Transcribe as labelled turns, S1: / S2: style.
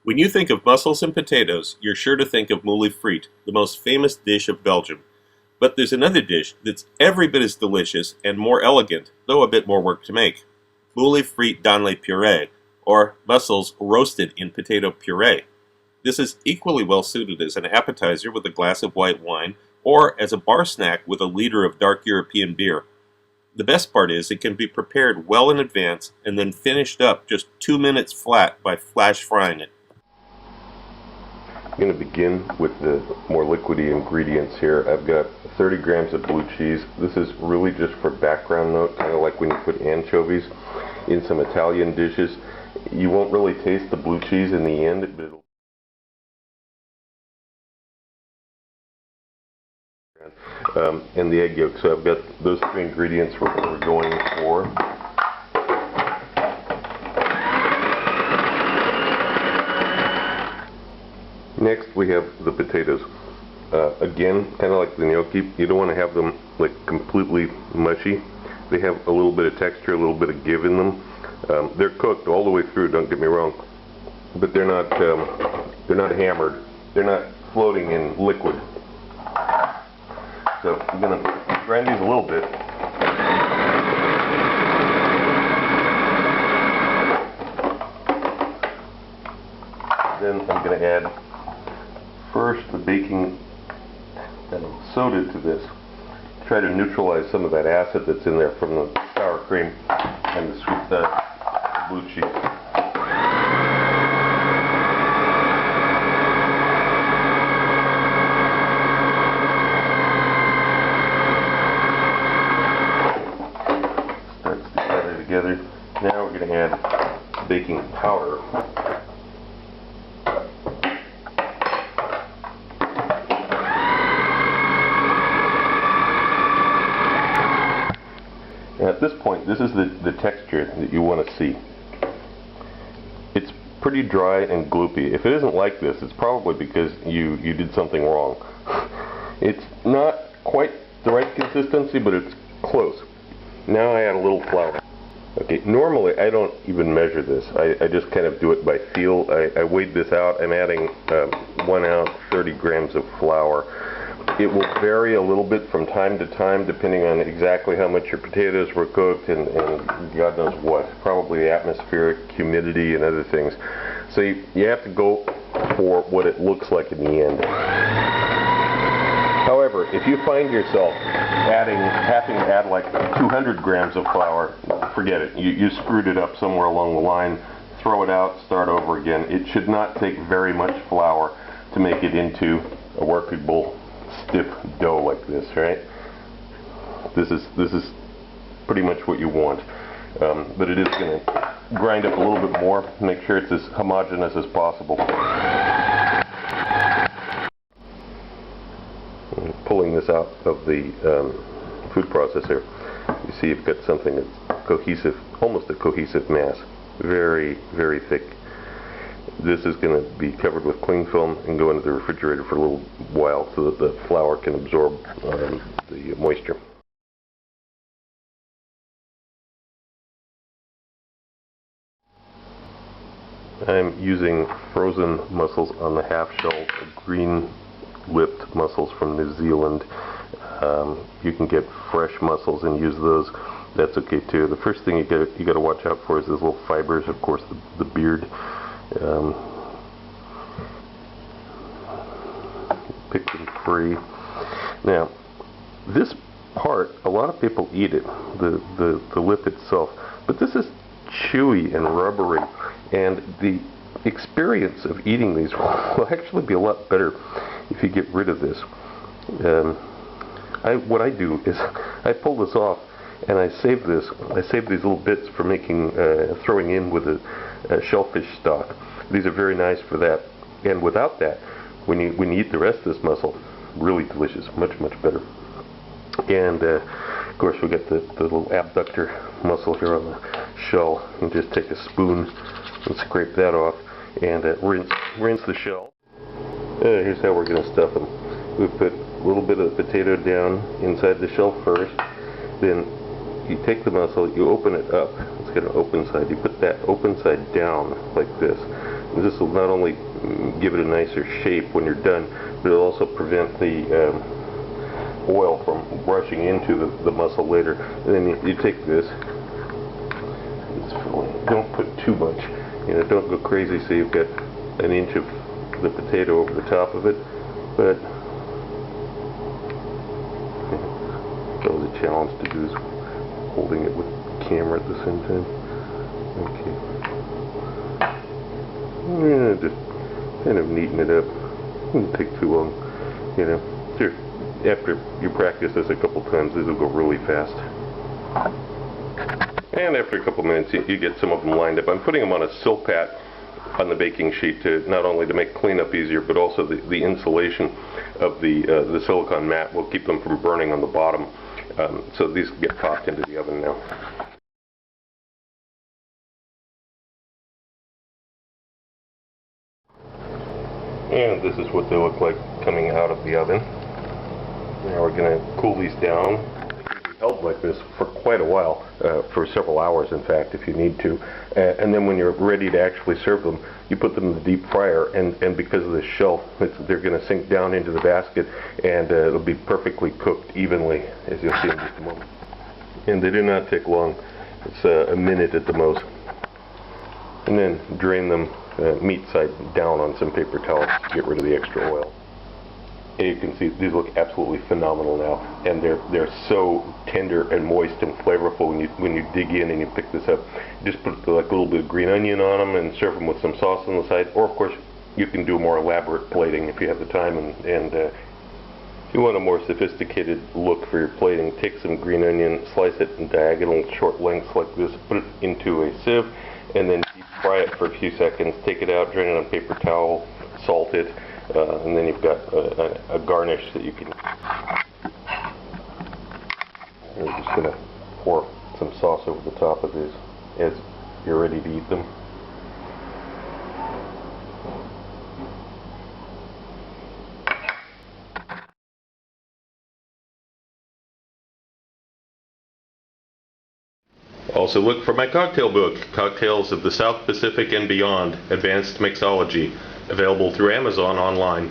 S1: When you think of mussels and potatoes, you're sure to think of Moules Frites, the most famous dish of Belgium. But there's another dish that's every bit as delicious and more elegant, though a bit more work to make. Moules Frites dans le Purée, or mussels roasted in potato puree. This is equally well suited as an appetizer with a glass of white wine, or as a bar snack with a liter of dark European beer. The best part is it can be prepared well in advance and then finished up just 2 minutes flat by flash frying it.
S2: I'm going to begin with the more liquidy ingredients here. I've got 30 grams of blue cheese. This is really just for background note, kind of like when you put anchovies in some Italian dishes. You won't really taste the blue cheese in the end, but it'll and the egg yolk. So I've got those three ingredients we're going for. Next we have the potatoes. Again, kind of like the gnocchi, you don't want to have them like completely mushy. They have a little bit of texture, a little bit of give in them. They're cooked all the way through, don't get me wrong, but they're not hammered. They're not floating in liquid. So I'm going to grind these a little bit. Then I'm going to add first the baking soda to this. Try to neutralize some of that acid that's in there from the sour cream and the sweet blue cheese. Starts to gather together. Now we're going to add baking powder. At this point, this is the texture that you want to see. It's pretty dry and gloopy. If it isn't like this, it's probably because you did something wrong. It's not quite the right consistency, but it's close. Now I add a little flour. Okay, normally I don't even measure this. I just kind of do it by feel. I weighed this out. I'm adding 1 ounce, 30 grams of flour. It will vary a little bit from time to time depending on exactly how much your potatoes were cooked and God knows what. Probably atmospheric humidity and other things. So you have to go for what it looks like in the end. However, if you find yourself having to add like 200 grams of flour, forget it. You screwed it up somewhere along the line. Throw it out, start over again. It should not take very much flour to make it into a workable stiff dough like this, right? This is pretty much what you want, but it is going to grind up a little bit more. Make sure it's as homogeneous as possible. Pulling this out of the food processor, you see you've got something that's cohesive, almost a cohesive mass, very, very thick. This is going to be covered with cling film and go into the refrigerator for a little while so that the flour can absorb the moisture. I'm using frozen mussels on the half shell, green-lipped mussels from New Zealand. You can get fresh mussels and use those. That's okay too. The first thing you got to watch out for is those little fibers, of course, the beard. Pick them free. Now, this part, a lot of people eat it, the lip itself, but this is chewy and rubbery, and the experience of eating these will actually be a lot better if you get rid of this. What I do is I pull this off and I save this. I save these little bits for making, throwing in with a shellfish stock. These are very nice for that. And without that, when you eat the rest of this mussel, really delicious, much better. And of course we got the little abductor mussel here on the shell. And just take a spoon and scrape that off and rinse the shell. Here's how we're going to stuff them. We put a little bit of potato down inside the shell first. Then you take the mussel, you open it up. It's got an open side. You put that open side down like this. This will not only give it a nicer shape when you're done, but it'll also prevent the oil from rushing into the mussel later. And then you take this, don't put too much, don't go crazy so you've got an inch of the potato over the top of it, but that was a challenge to do, is holding it with the camera at the same time. Okay. Yeah, just kind of neaten it up. It won't take too long, Sure. After you practice this a couple times, these will go really fast. And after a couple minutes, you get some of them lined up. I'm putting them on a silk pat on the baking sheet to not only to make cleanup easier, but also the insulation of the silicone mat will keep them from burning on the bottom. So these get popped into the oven now. And this is what they look like coming out of the oven. Now we're going to cool these down. They can be held like this for quite a while, for several hours in fact, if you need to. And then when you're ready to actually serve them, you put them in the deep fryer, and because of the shelf, they're going to sink down into the basket, and it'll be perfectly cooked evenly, as you'll see in just a moment. And they do not take long. It's a minute at the most. And then drain them meat side down on some paper towels to get rid of the extra oil. And you can see these look absolutely phenomenal now, and they're so tender and moist and flavorful when you dig in and you pick this up. Just put like a little bit of green onion on them and serve them with some sauce on the side, or of course you can do more elaborate plating if you have the time, and if you want a more sophisticated look for your plating, take some green onion, slice it in diagonal short lengths like this, put it into a sieve, and then deep fry it for a few seconds, take it out, drain it on a paper towel, salt it, and then you've got a garnish that you can. We're just going to pour some sauce over the top of these as you're ready to eat them. Also look for my cocktail book, Cocktails of the South Pacific and Beyond, Advanced Mixology, available through Amazon online.